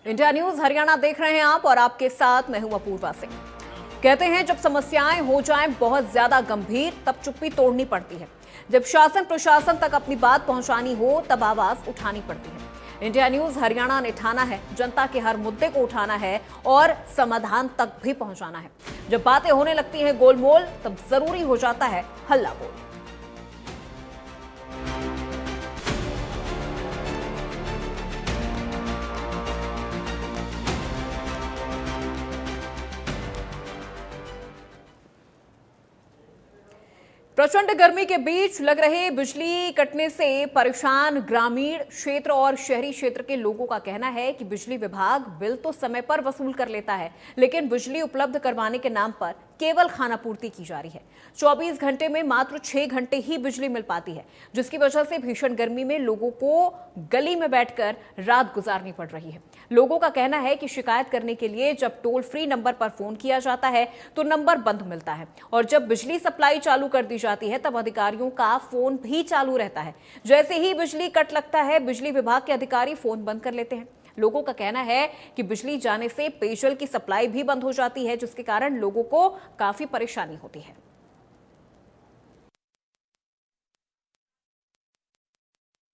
India news Haryana देख रहे हैं आप और आपके साथ मैं हूं अपूर्वा सिंह। कहते हैं जब समस्याएं हो जाएं बहुत ज्यादा गंभीर तब चुप्पी तोड़नी पड़ती है। जब शासन प्रशासन तक अपनी बात पहुंचानी हो तब आवाज उठानी पड़ती है। इंडिया न्यूज हरियाणा ने ठाना है जनता के हर मुद्दे को उठाना है और समाधान तक भी पहुंचाना है। जब बातें होने लगती हैं गोलमोल तब जरूरी हो जाता है हल्ला बोल। प्रचंड गर्मी के बीच लग रहे बिजली कटने से परेशान ग्रामीण क्षेत्र और शहरी क्षेत्र के लोगों का कहना है कि बिजली विभाग बिल तो समय पर वसूल कर लेता है, लेकिन बिजली उपलब्ध करवाने के नाम पर केवल खानापूर्ति की जा रही है। 24 घंटे में मात्र 6 घंटे ही बिजली मिल पाती है, जिसकी वजह से भीषण गर्मी में लोगों को गली में बैठकर रात गुजारनी पड़ रही है। लोगों का कहना है कि शिकायत करने के लिए जब टोल फ्री नंबर पर फोन किया जाता है तो नंबर बंद मिलता है और जब बिजली सप्लाई चालू कर दी जाती है तब अधिकारियों का फोन भी चालू रहता है। जैसे ही बिजली कट लगता है बिजली विभाग के अधिकारी फोन बंद कर लेते हैं। लोगों का कहना है कि बिजली जाने से पेयजल की सप्लाई भी बंद हो जाती है, जिसके कारण लोगों को काफी परेशानी होती है।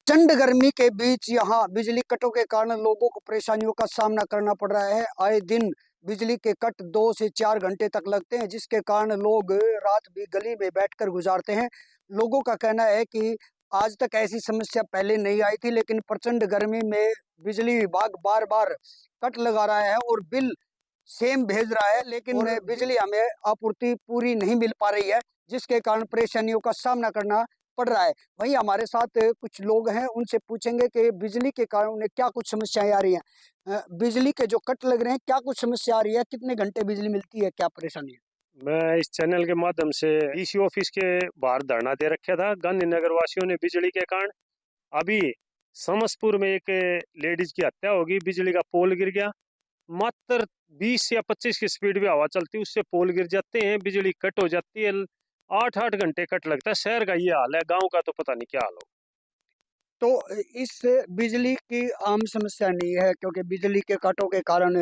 प्रचंड गर्मी के बीच यहाँ बिजली कटों के कारण लोगों को परेशानियों का सामना करना पड़ रहा है। आए दिन बिजली के कट 2 से 4 घंटे तक लगते हैं, जिसके कारण लोग रात भी गली में बैठकर गुजारते हैं। लोगों का कहना है कि आज तक ऐसी समस्या पहले नहीं आई थी, लेकिन प्रचंड गर्मी में बिजली विभाग बार बार कट लगा रहा है और बिल सेम भेज रहा है, लेकिन बिजली हमें आपूर्ति पूरी नहीं मिल पा रही है, जिसके कारण परेशानियों का सामना करना पड़ रहा है। वहीं हमारे साथ कुछ लोग हैं, उनसे पूछेंगे कि बिजली के कारण उन्हें क्या कुछ समस्याएं आ रही हैं। बिजली के जो कट लग रहे हैं, क्या कुछ समस्या आ रही है, कितने घंटे बिजली मिलती है, क्या परेशानी है? मैं इस चैनल के माध्यम से डीसी ऑफिस के बाहर धरना दे रखा था। गांधीनगर वासियों ने बिजली के कारण अभी समसपुर में एक लेडीज की हत्या होगी, बिजली का पोल गिर गया। मात्र 20 या 25 की स्पीड में हवा चलती है, उससे पोल गिर जाते हैं, बिजली कट हो जाती है। 8-8 घंटे कट लगता है। शहर का ये हाल है, गांव का तो पता नहीं क्या हाल हो। तो इस बिजली की आम समस्या नहीं है, क्योंकि बिजली के काटों के कारण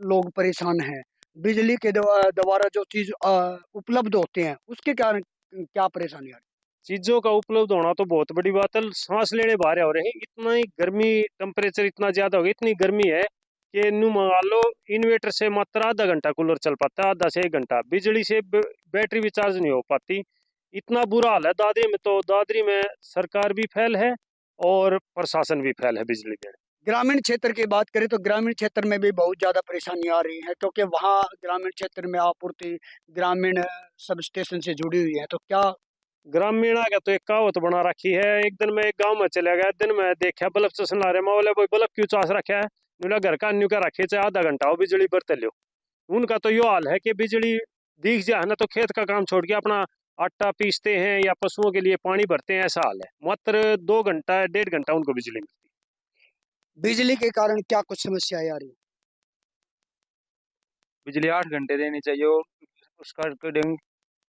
लोग परेशान हैं। बिजली के द्वारा जो चीज उपलब्ध होते हैं, उसके कारण क्या परेशानी आ रही चीजों का उपलब्ध होना तो बहुत बड़ी बात है, सांस लेने बाहर हो रहे हैं। इतना ही गर्मी, टेम्परेचर इतना ज्यादा हो गया, इतनी गर्मी है कि नु मान लो इन्वर्टर से मात्र आधा घंटा कूलर चल पाता है, आधा से 1 घंटा। बिजली से बैटरी भी चार्ज नहीं हो पाती। इतना बुरा हाल है दादरी में। तो दादरी में सरकार भी फेल है और प्रशासन भी फेल है बिजली के। ग्रामीण क्षेत्र की बात करें तो ग्रामीण क्षेत्र में भी बहुत ज़्यादा परेशानी आ रही है, क्योंकि वहाँ ग्रामीण क्षेत्र में आपूर्ति ग्रामीण सब स्टेशन से जुड़ी हुई है। तो क्या ग्रामीण आ गया तो एक कहावत बना रखी है। एक दिन मैं एक गांव में चला गया, दिन में देखा बल्ब चसन ला रहे, मैं बोले भाई बल्ब क्यों चास रखा है? बोला घर का अन्यू का रखे, चाहे आधा घंटा हो बिजली बरत लो। उनका तो यो हाल है कि बिजली दिख जाए ना तो खेत का काम छोड़ के अपना आटा पीसते हैं या पशुओं के लिए पानी भरते हैं, ऐसा हाल है। मात्र 2 घंटा 1.5 घंटा उनको बिजली मिलती है। बिजली के कारण क्या कुछ समस्याएं आ रही है? बिजली 8 घंटे देनी चाहिए और उसका अकॉर्डिंग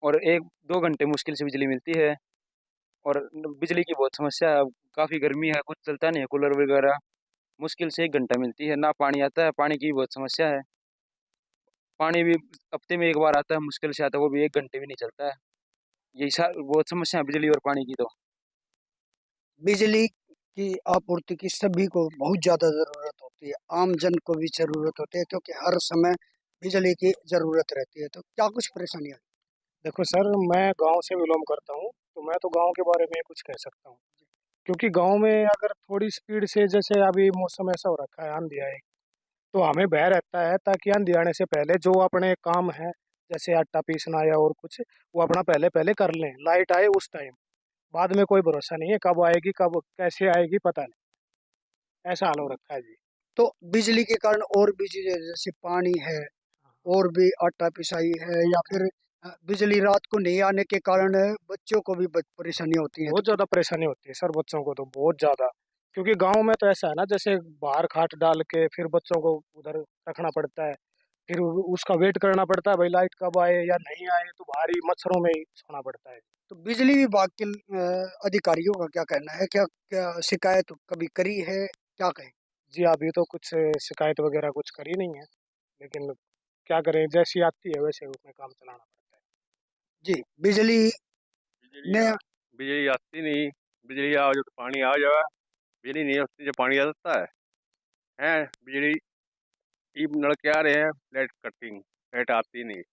और 1-2 घंटे मुश्किल से बिजली मिलती है। और बिजली की बहुत समस्या है, काफ़ी गर्मी है, कुछ चलता नहीं है कूलर वगैरह। मुश्किल से 1 घंटा मिलती है, ना पानी आता है, पानी की बहुत समस्या है। पानी भी हफ्ते में 1 बार आता है, मुश्किल से आता है, वो भी 1 घंटे भी नहीं चलता है। यही बहुत समस्या है बिजली और पानी की तो। बिजली की आपूर्ति की सभी को बहुत ज़्यादा ज़रूरत होती है, आम जन को भी ज़रूरत होती है, क्योंकि हर समय बिजली की ज़रूरत रहती है। तो क्या कुछ परेशानी आ रही देखो सर, मैं गांव से बिलोंग करता हूँ, तो मैं तो गांव के बारे में कुछ कह सकता हूँ। क्योंकि गांव में अगर थोड़ी स्पीड से, जैसे अभी मौसम ऐसा हो रखा है, आंधी आए, तो हमें भय रहता है ताकि आंधी आने से पहले जो अपने काम है, जैसे आटा पीसना या और कुछ, वो अपना पहले पहले कर लें। लाइट आए उस टाइम, बाद में कोई भरोसा नहीं है कब आएगी, कब कैसे आएगी, पता नहीं। ऐसा हाल हो रखा है जी। तो बिजली के कारण और भी चीज़ें जैसे पानी है, और भी आटा पिसाई है, या फिर बिजली रात को नहीं आने के कारण बच्चों को भी परेशानी होती है। बहुत ज़्यादा परेशानी होती है सर, बच्चों को तो बहुत ज़्यादा। क्योंकि गांव में तो ऐसा है ना, जैसे बाहर खाट डाल के फिर बच्चों को उधर रखना पड़ता है, फिर उसका वेट करना पड़ता है भाई लाइट कब आए या नहीं आए, तो बाहर ही मच्छरों में ही सोना पड़ता है। तो बिजली विभाग के अधिकारियों का क्या कहना है? क्या क्या शिकायत कभी करी है, क्या कहें? जी अभी तो कुछ शिकायत वगैरह कुछ करी नहीं है, लेकिन क्या करें, जैसी आती है वैसे उसमें काम चलाना पड़ता है। जी बिजली बिजली ने बिजली आती नहीं। बिजली आ जो तो पानी आ जाए। बिजली नहीं आती जो पानी आ जाता है। हैं बिजली ई नलके आ रहे हैं, लाइट कटिंग, लाइट आती नहीं।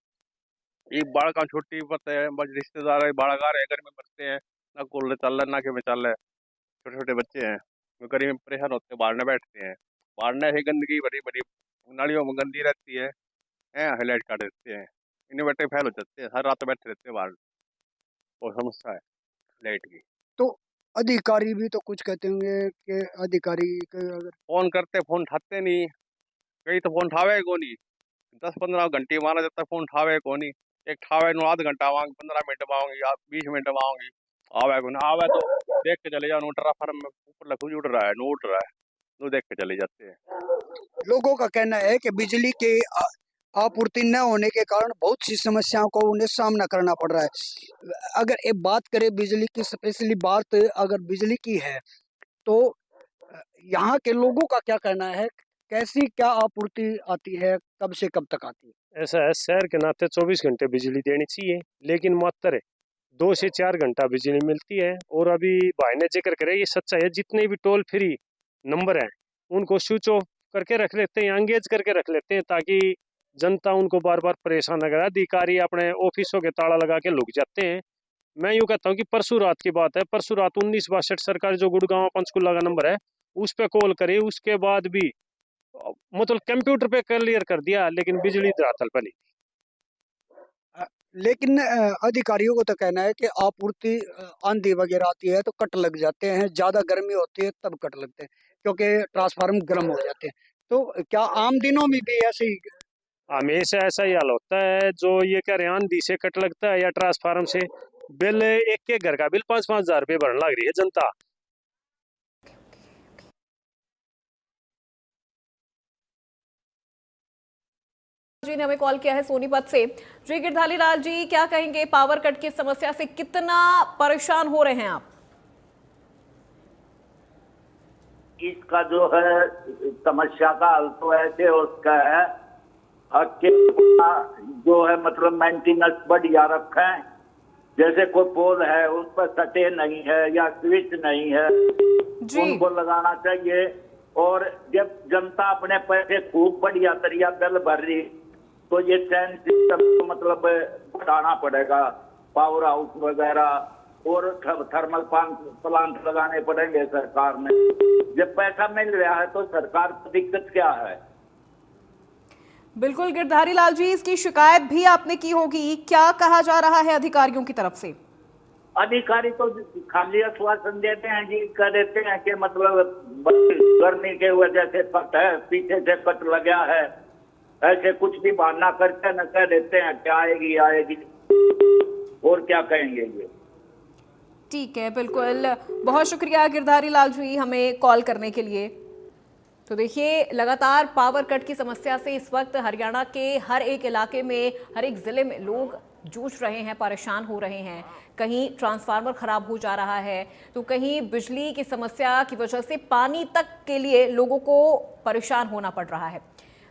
ये बाढ़ का छुट्टी पता है, बस रिश्तेदार है, बाढ़ आ रहे हैं, घर में मरते हैं, ना कूलर चल रहा है ना के में चल रहा है। छोटे छोटे बच्चे हैं, वो गर्मी में परेशान होते हैं, बाहर न बैठते हैं। बाहर न ऐसी गंदगी भरी भरी नालियों में गंदी रहती है, हाईलाइट काट देते हैं। इन्वर्टर फेल हो जाते हैं, हर रात बैठे रहते हैं बाहर। और समस्या है लाइट की। तो अधिकारी भी तो कुछ कहते होंगे कि अधिकारी अगर फोन करते, फोन उठाते नहीं। कई तो फोन उठावे को नहीं, 10-15 घंटे मारा जाता है, फोन उठावे को नहीं। एक ठावे नु आधा घंटा मांग, 15 मिनट मांगी या 20 मिनट मांगी, आवे को ना आवे तो देख के चले जाओ, ट्रांसफार्मर में ऊपर लखुज उड़ रहा है, नो उड़ रहा है, नो देख के चले जाते हैं। लोगों का कहना है कि बिजली के आपूर्ति न होने के कारण बहुत सी समस्याओं को उन्हें सामना करना पड़ रहा है। अगर एक बात करें बिजली की, स्पेशली बात अगर बिजली की है, तो यहाँ के लोगों का क्या कहना है, कैसी क्या आपूर्ति आती है, कब से कब तक आती है? ऐसा है, शहर के नाते 24 घंटे बिजली देनी चाहिए, लेकिन मात्र 2 से 4 घंटा बिजली मिलती है। और अभी भाई ने जिक्र करे, ये सच्चा है, जितने भी टोल फ्री नंबर हैं उनको स्विच ऑफ करके रख लेते हैं, एंगेज करके रख लेते हैं, ताकि जनता उनको बार बार परेशान न करे। अधिकारी अपने ऑफिसों के ताला लगा के लुक जाते हैं। मैं यूँ कहता हूँ कि परसों रात की बात है, परसों रात 1962 सरकारी जो गुड़गांव पंचकुला का नंबर है उस पर कॉल करी, उसके बाद भी मतलब कंप्यूटर पे क्लियर कर दिया, लेकिन बिजली धरातल पर नहीं। लेकिन अधिकारियों को तो कहना है कि आपूर्ति आंधी वगैरह आती है तो कट लग जाते हैं, ज्यादा गर्मी होती है तब कट लगते हैं, क्योंकि ट्रांसफार्मर गर्म हो जाते हैं। तो क्या आम दिनों में भी ऐसे ही? हमेशा ऐसा ही हाल होता है। जो ये कह रहे हैं आंधी से कट लगता है या ट्रांसफार्मर से, बिल एक घर का बिल 5-5 हजार रुपये भरने लग रही है जनता। जी ने हमें कॉल किया है सोनीपत से। जी गिरधारी लाल जी, क्या कहेंगे, पावर कट की समस्या से कितना परेशान हो रहे हैं आप? इसका जो है समस्या का हल तो ऐसे उसका है कि जो है मतलब मेंटेनेंस बढ़िया रखें। जैसे कोई पोल है उस पर सटे नहीं है या स्विच नहीं है, उनको लगाना चाहिए। और जब जनता अपने पैसे खूब बढ़िया तरिया बिल भर रही, तो ये चैन सिस्टम मतलब बढ़ाना पड़ेगा, पावर हाउस वगैरह और थर्मल प्लांट लगाने पड़ेंगे सरकार ने। जब पैसा मिल रहा है तो सरकार को दिक्कत क्या है? बिल्कुल गिरधारी लाल जी, इसकी शिकायत भी आपने की होगी, क्या कहा जा रहा है अधिकारियों की तरफ से? अधिकारी तो खाली आश्वासन देते हैं जी, कह देते हैं कि मतलब गर्मी के वजह से कट है, पीछे से कट लगा है, ऐसे कुछ भी बहाना करके न कह देते हैं कि आएगी आएगी, और क्या कहेंगे ये। ठीक है, बिल्कुल, बहुत शुक्रिया गिरधारी लाल जी हमें कॉल करने के लिए। तो देखिए, लगातार पावर कट की समस्या से इस वक्त हरियाणा के हर एक इलाके में, हर एक जिले में लोग जूझ रहे हैं, परेशान हो रहे हैं। कहीं ट्रांसफार्मर खराब हो जा रहा है, तो कहीं बिजली की समस्या की वजह से पानी तक के लिए लोगों को परेशान होना पड़ रहा है।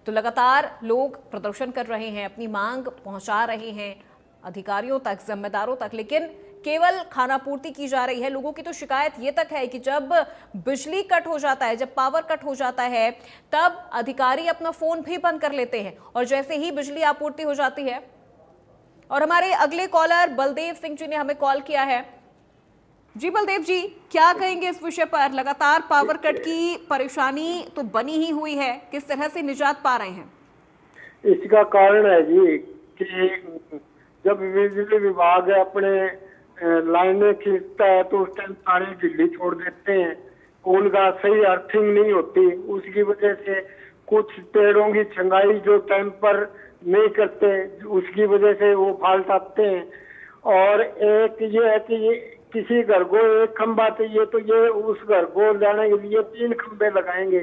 तो लगातार लोग प्रदर्शन कर रहे हैं, अपनी मांग पहुंचा रहे हैं अधिकारियों तक, जिम्मेदारों तक, लेकिन केवल खानापूर्ति की जा रही है। लोगों की तो शिकायत ये तक है कि जब बिजली कट हो जाता है, जब पावर कट हो जाता है, तब अधिकारी अपना फोन भी बंद कर लेते हैं और जैसे ही बिजली आपूर्ति हो जाती है। और हमारे अगले कॉलर बलदेव सिंह जी ने हमें कॉल किया है। जी बलदेव जी, क्या कहेंगे इस विषय पर? लगातार पावर कट की परेशानी तो बनी ही हुई है, किस तरह से निजात पा रहे हैं? इसका कारण है जी कि जब बिजली विभाग अपने लाइनें खींचता है तो उस टाइम तारे ढीली छोड़ देते हैं, उनका सही अर्थिंग नहीं होती। उसकी वजह से कुछ पेड़ों की छंगाई जो टाइम पर नहीं करते, उसकी वजह से वो फाल्ट आते हैं। और एक ये है कि ये किसी घर को एक खंबा चाहिए तो ये उस घर को लाने के लिए 3 खंबे लगाएंगे,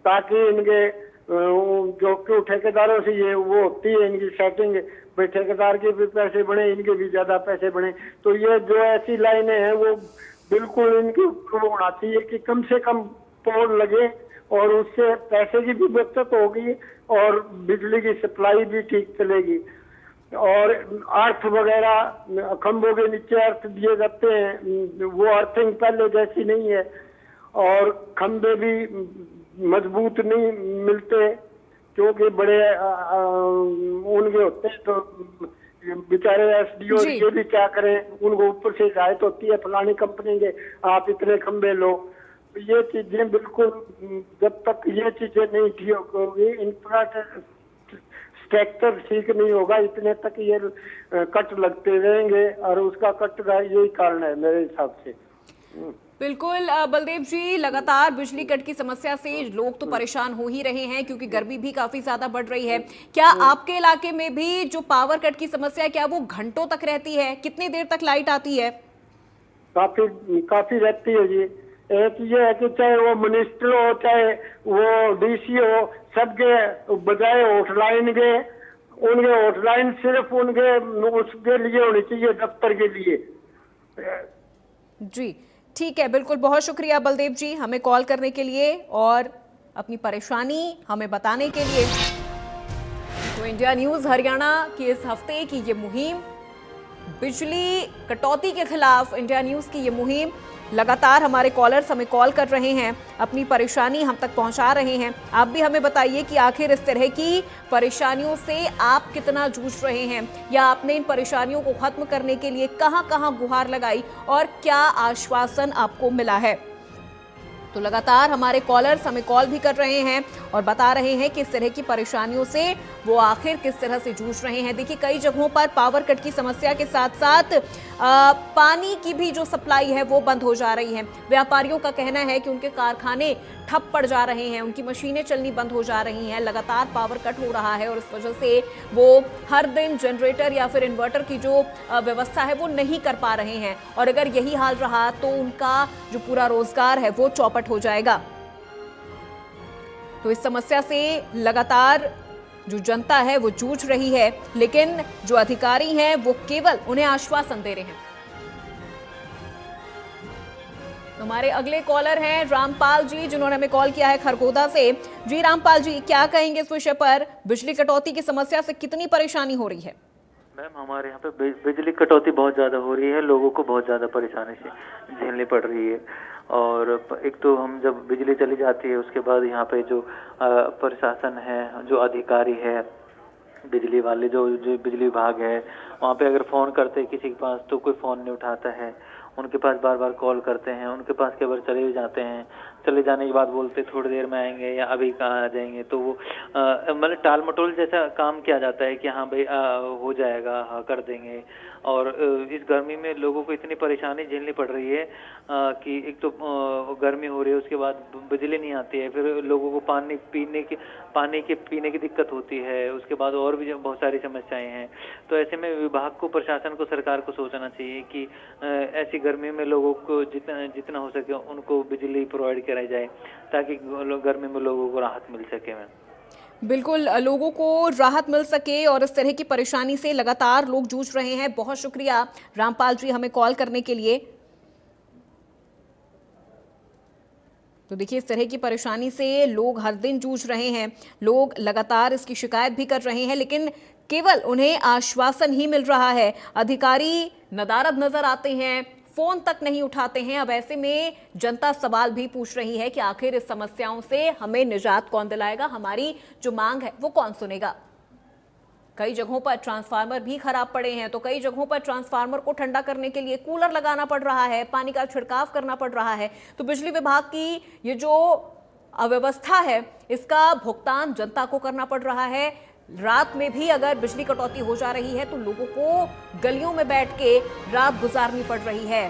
ताकि इनके जो क्यों ठेकेदारों से ये वो होती है इनकी सेटिंग, भाई ठेकेदार के भी पैसे बढ़े, इनके भी ज्यादा पैसे बढ़े। तो ये जो ऐसी लाइनें हैं वो बिल्कुल इनके होना चाहिए कि कम से कम पोल लगे और उससे पैसे की भी बचत होगी और बिजली की सप्लाई भी ठीक चलेगी। और अर्थ वगैरह खंभों के नीचे अर्थ दिए जाते हैं, वो अर्थिंग पहले जैसी नहीं है और खंभे भी मजबूत नहीं मिलते क्योंकि बड़े उनके होते हैं, तो बेचारे एसडीओ जी। ये भी क्या करें, उनको ऊपर से हिदायत होती है फलानी कंपनी के आप इतने खंभे लो। तो ये चीजें बिल्कुल, जब तक ये चीजें नहीं ठीक होगी, इंफ्रास्ट्रक्चर ठीक नहीं होगा, इतने तक ये कट लगते रहेंगे और उसका कट का यही कारण है मेरे हिसाब से। बिल्कुल बलदेव जी, लगातार बिजली कट की समस्या से लोग तो परेशान हो ही रहे हैं क्योंकि गर्मी भी काफी ज्यादा बढ़ रही है। क्या आपके इलाके में भी जो पावर कट की समस्या है, क्या वो घंटों तक रहती है? कितनी देर तक लाइट आती है? काफी रहती है जी। एक ये है कि चाहे वो मिनिस्टर हो चाहे वो डीसी हो, सबके बजाय हॉटलाइन के, उनके हॉटलाइन सिर्फ उनके उसके लिए होनी चाहिए, दफ्तर के लिए। जी ठीक है, बिल्कुल, बहुत शुक्रिया बलदेव जी हमें कॉल करने के लिए और अपनी परेशानी हमें बताने के लिए। तो इंडिया न्यूज हरियाणा की इस हफ्ते की ये मुहिम, बिजली कटौती के खिलाफ इंडिया न्यूज की ये मुहिम, लगातार हमारे कॉलर्स हमें कॉल कर रहे हैं, अपनी परेशानी हम तक पहुंचा रहे हैं। आप भी हमें बताइए कि आखिर इस तरह की परेशानियों से आप कितना जूझ रहे हैं, या आपने इन परेशानियों को खत्म करने के लिए कहां-कहां गुहार लगाई और क्या आश्वासन आपको मिला है। तो लगातार हमारे कॉलर्स हमें कॉल भी कर रहे हैं और बता रहे हैं कि इस तरह की परेशानियों से वो आखिर किस तरह से जूझ रहे हैं। देखिए, कई जगहों पर पावर कट की समस्या के साथ साथ पानी की भी जो सप्लाई है वो बंद हो जा रही है। व्यापारियों का कहना है कि उनके कारखाने ठप पड़ जा रहे हैं, उनकी मशीनें चलनी बंद हो जा रही हैं, लगातार पावर कट हो रहा है और इस वजह से वो हर दिन जनरेटर या फिर इन्वर्टर की जो व्यवस्था है वो नहीं कर पा रहे हैं और अगर यही हाल रहा तो उनका जो पूरा रोजगार है वो चौपट हो जाएगा। तो इस समस्या से लगातार जो जनता है वो जूझ रही है, लेकिन जो अधिकारी हैं वो केवल उन्हें आश्वासन दे रहे हैं। हमारे अगले कॉलर हैं रामपाल जी, जिन्होंने हमें कॉल किया है खरगोदा से। जी रामपाल जी, क्या कहेंगे इस विषय पर? बिजली कटौती की समस्या से कितनी परेशानी हो रही है? मैम, हमारे यहाँ पे बिजली कटौती बहुत ज़्यादा हो रही है, लोगों को बहुत ज़्यादा परेशानी से झेलनी पड़ रही है। और एक तो हम जब बिजली चली जाती है उसके बाद यहाँ पे जो प्रशासन है, जो अधिकारी है, बिजली वाले जो बिजली विभाग है, वहाँ पे अगर फ़ोन करते हैं किसी के पास तो कोई फ़ोन नहीं उठाता है। उनके पास बार बार कॉल करते हैं, उनके पास केवल चले जाते हैं, चले जाने के बाद बोलते थोड़ी देर में आएंगे या अभी कहाँ आ जाएंगे। तो वो मतलब टाल मटोल जैसा काम किया जाता है कि हाँ भाई हो जाएगा, हाँ कर देंगे। और इस गर्मी में लोगों को इतनी परेशानी झेलनी पड़ रही है कि एक तो गर्मी हो रही है, उसके बाद बिजली नहीं आती है, फिर लोगों को पानी पीने की दिक्कत होती है, उसके बाद और भी बहुत सारी समस्याएं हैं। तो ऐसे में विभाग को, प्रशासन को, सरकार को सोचना चाहिए कि ऐसी गर्मी में लोगों को जितना हो सके उनको बिजली प्रोवाइड कराई जाए ताकि गर्मी में लोगों को राहत मिल सके। मैम बिल्कुल, लोगों को राहत मिल सके और इस तरह की परेशानी से लगातार लोग जूझ रहे हैं। बहुत शुक्रिया रामपाल जी हमें कॉल करने के लिए। तो देखिए, इस तरह की परेशानी से लोग हर दिन जूझ रहे हैं, लोग लगातार इसकी शिकायत भी कर रहे हैं, लेकिन केवल उन्हें आश्वासन ही मिल रहा है। अधिकारी नदारद नजर आते हैं, फोन तक नहीं उठाते हैं। अब ऐसे में जनता सवाल भी पूछ रही है कि आखिर इस समस्याओं से हमें निजात कौन दिलाएगा, हमारी जो मांग है वो कौन सुनेगा। कई जगहों पर ट्रांसफार्मर भी खराब पड़े हैं, तो कई जगहों पर ट्रांसफार्मर को ठंडा करने के लिए कूलर लगाना पड़ रहा है, पानी का छिड़काव करना पड़ रहा है। तो बिजली विभाग की ये जो अव्यवस्था है इसका भुगतान जनता को करना पड़ रहा है। रात में भी अगर बिजली कटौती हो जा रही है तो लोगों को गलियों में बैठ के रात गुजारनी पड़ रही है।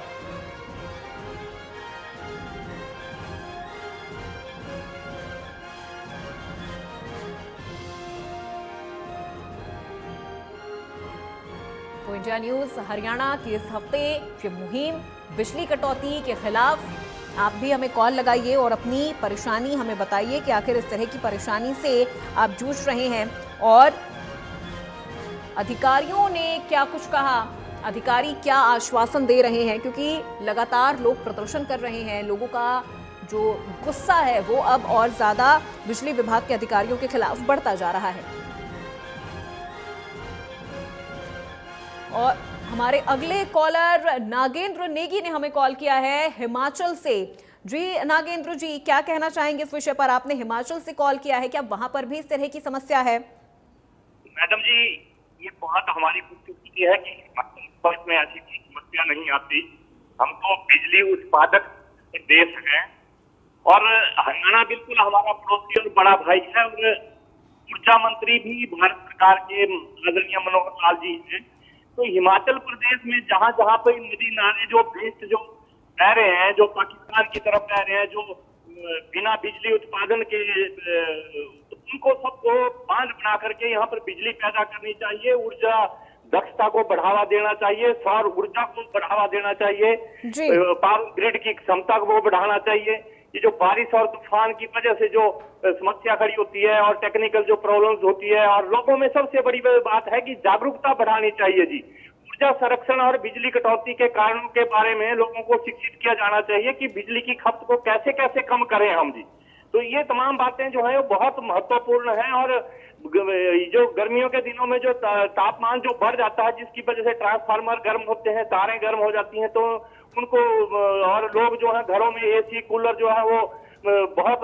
तो इंडिया न्यूज हरियाणा की इस हफ्ते की मुहिम बिजली कटौती के खिलाफ, आप भी हमें कॉल लगाइए और अपनी परेशानी हमें बताइए कि आखिर इस तरह की परेशानी से आप जूझ रहे हैं और अधिकारियों ने क्या कुछ कहा, अधिकारी क्या आश्वासन दे रहे हैं, क्योंकि लगातार लोग प्रदर्शन कर रहे हैं, लोगों का जो गुस्सा है वो अब और ज्यादा बिजली विभाग के अधिकारियों के खिलाफ बढ़ता जा रहा है। और हमारे अगले कॉलर नागेंद्र नेगी ने हमें कॉल किया है हिमाचल से। जी नागेंद्र जी, क्या कहना चाहेंगे इस विषय पर? आपने हिमाचल से कॉल किया है, क्या वहां पर भी इस तरह की समस्या है? मैडम जी, ये बहुत हमारी खुशकिस्मती है कि हिमाचल में ऐसी कोई समस्या नहीं आती। हम तो बिजली उत्पादक देश हैं और हरियाणा बिल्कुल हमारा पड़ोसी और बड़ा भाई है और ऊर्जा मंत्री भी भारत सरकार के आदरणीय मनोहर लाल जी हैं। तो हिमाचल प्रदेश में जहां जहां पे नदी नाले जो वेस्ट जो बह रहे हैं, जो पाकिस्तान की तरफ बह रहे हैं, जो बिना बिजली उत्पादन के, उनको सबको बांध बना करके यहाँ पर बिजली पैदा करनी चाहिए। ऊर्जा दक्षता को बढ़ावा देना चाहिए, सौर ऊर्जा को बढ़ावा देना चाहिए, पावर ग्रिड की क्षमता को बढ़ाना चाहिए। ये जो बारिश और तूफान की वजह से जो समस्या खड़ी होती है और टेक्निकल जो प्रॉब्लम्स होती है, और लोगों में सबसे बड़ी बात है कि जागरूकता बढ़ानी चाहिए जी। ऊर्जा संरक्षण और बिजली कटौती के कारणों के बारे में लोगों को शिक्षित किया जाना चाहिए कि बिजली की खपत को कैसे कैसे कम करें हम जी। तो ये तमाम बातें जो है वो बहुत महत्वपूर्ण है। और जो गर्मियों के दिनों में जो तापमान जो बढ़ जाता है, जिसकी वजह से ट्रांसफार्मर गर्म होते हैं, तारें गर्म हो जाती हैं, तो उनको, और लोग जो है घरों में एसी कूलर जो है वो बहुत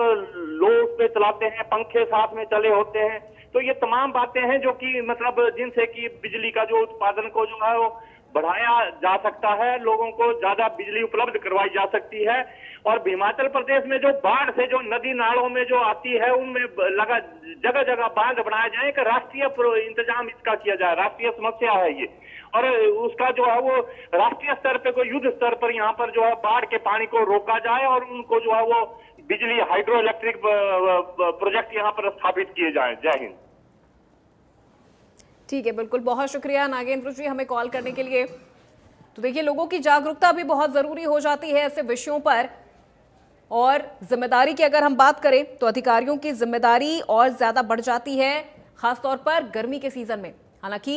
लो उस पे चलाते हैं, पंखे साथ में चले होते हैं। तो ये तमाम बातें हैं जो कि मतलब जिनसे कि बिजली का जो उत्पादन को जो है वो बढ़ाया जा सकता है, लोगों को ज्यादा बिजली उपलब्ध करवाई जा सकती है। और हिमाचल प्रदेश में जो बाढ़ से जो नदी नालों में जो आती है, उनमें लगा जगह जगह बांध बनाया जाए, कि राष्ट्रीय इंतजाम इसका किया जाए। राष्ट्रीय समस्या है ये, और उसका जो है वो राष्ट्रीय स्तर पे, कोई युद्ध स्तर पर यहाँ पर जो है बाढ़ के पानी को रोका जाए और उनको जो है वो बिजली हाइड्रो इलेक्ट्रिक प्रोजेक्ट यहाँ पर स्थापित किए जाए। जय हिंद। ठीक है, बिल्कुल, बहुत शुक्रिया नागेंद्र जी हमें कॉल करने के लिए। तो देखिए, लोगों की जागरूकता भी बहुत जरूरी हो जाती है ऐसे विषयों पर। और जिम्मेदारी की अगर हम बात करें तो अधिकारियों की जिम्मेदारी और ज्यादा बढ़ जाती है, खासतौर पर गर्मी के सीजन में। हालांकि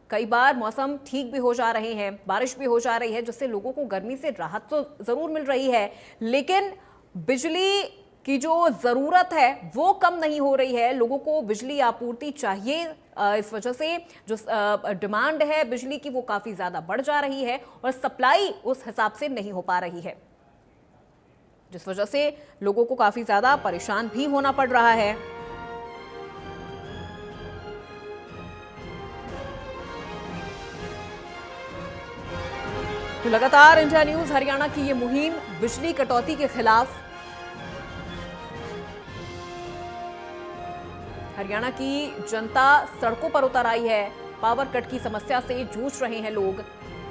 कई बार मौसम ठीक भी हो जा रहे हैं, बारिश भी हो जा रही है, जिससे लोगों को गर्मी से राहत तो जरूर मिल रही है, लेकिन बिजली की जो जरूरत है वो कम नहीं हो रही है। लोगों को बिजली आपूर्ति चाहिए, इस वजह से जो डिमांड है बिजली की वो काफी ज्यादा बढ़ जा रही है और सप्लाई उस हिसाब से नहीं हो पा रही है, जिस वजह से लोगों को काफी ज्यादा परेशान भी होना पड़ रहा है। तो लगातार इंडिया न्यूज हरियाणा की ये मुहिम बिजली कटौती के खिलाफ, हरियाणा की जनता सड़कों पर उतर आई है। पावर कट की समस्या से जूझ रहे हैं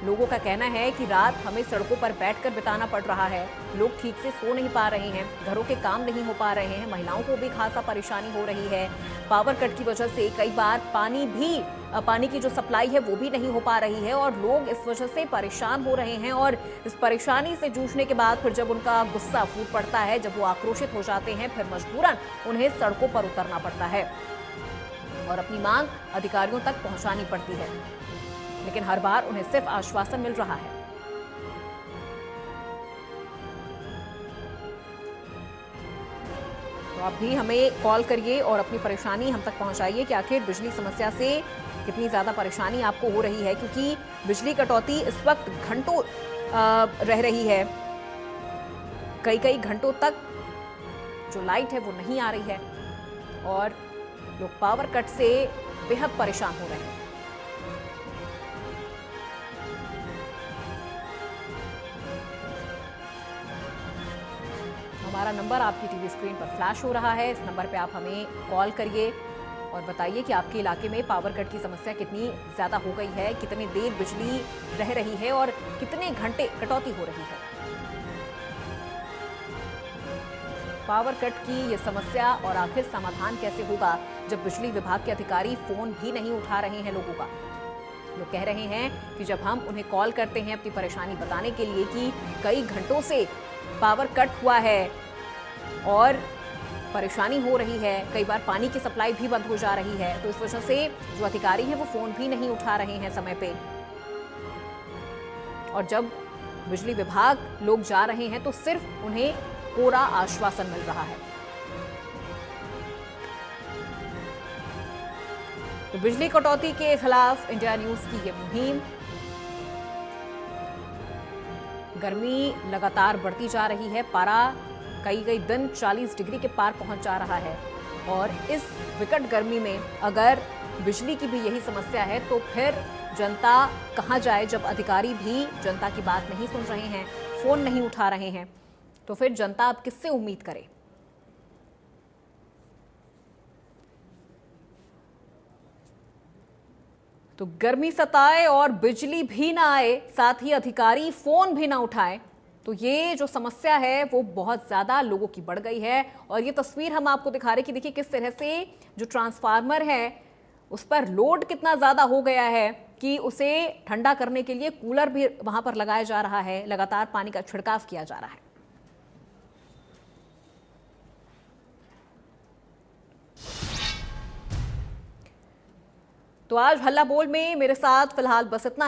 लोगों का कहना है कि रात हमें सड़कों पर बैठकर बिताना पड़ रहा है। लोग ठीक से सो नहीं पा रहे हैं, घरों के काम नहीं हो पा रहे हैं, महिलाओं को भी खासा परेशानी हो रही है। पावर कट की वजह से कई बार पानी की जो सप्लाई है वो भी नहीं हो पा रही है और लोग इस वजह से परेशान हो रहे हैं। और इस परेशानी से जूझने के बाद फिर जब उनका गुस्सा फूट पड़ता है, जब वो आक्रोशित हो जाते हैं, फिर मजबूरन उन्हें सड़कों पर उतरना पड़ता है और अपनी मांग अधिकारियों तक पहुंचानी पड़ती है, लेकिन हर बार उन्हें सिर्फ आश्वासन मिल रहा है। तो आप भी हमें कॉल करिए और अपनी परेशानी हम तक पहुंचाइए कि आखिर बिजली समस्या से कितनी ज्यादा परेशानी आपको हो रही है, क्योंकि बिजली कटौती इस वक्त घंटों रह रही है। कई घंटों तक जो लाइट है वो नहीं आ रही है और लोग पावर कट से बेहद परेशान हो रहे हैं। हमारा नंबर आपकी टीवी स्क्रीन पर फ्लैश हो रहा है, इस नंबर पे आप हमें कॉल करिए और बताइए कि आपके इलाके में पावर कट की समस्या कितनी ज़्यादा हो गई है, कितनी देर बिजली रह रही है और कितने घंटे कटौती हो रही है। पावर कट की ये समस्या और आखिर समाधान कैसे होगा, जब बिजली विभाग के अधिकारी फोन भी नहीं उठा रहे हैं लोगों का। लोग कह रहे हैं कि जब हम उन्हें कॉल करते हैं अपनी परेशानी बताने के लिए कि कई घंटों से पावर कट हुआ है और परेशानी हो रही है, कई बार पानी की सप्लाई भी बंद हो जा रही है, तो इस वजह से जो अधिकारी हैं वो फोन भी नहीं उठा रहे हैं समय पे। और जब बिजली विभाग लोग जा रहे हैं तो सिर्फ उन्हें कोरा आश्वासन मिल रहा है। तो बिजली कटौती के खिलाफ इंडिया न्यूज की ये मुहिम, गर्मी लगातार बढ़ती जा रही है। पारा कई दिन 40 डिग्री के पार पहुंच जा रहा है और इस विकट गर्मी में अगर बिजली की भी यही समस्या है तो फिर जनता कहां जाए, जब अधिकारी भी जनता की बात नहीं सुन रहे हैं, फोन नहीं उठा रहे हैं, तो फिर जनता अब किससे उम्मीद करे। तो गर्मी सताए और बिजली भी ना आए, साथ ही अधिकारी फोन भी ना उठाए, तो ये जो समस्या है वो बहुत ज्यादा लोगों की बढ़ गई है। और ये तस्वीर हम आपको दिखा रहे कि देखिए किस तरह से जो ट्रांसफार्मर है उस पर लोड कितना ज्यादा हो गया है कि उसे ठंडा करने के लिए कूलर भी वहां पर लगाया जा रहा है, लगातार पानी का छिड़काव किया जा रहा है। तो आज हल्ला बोल में मेरे साथ फिलहाल बस इतना।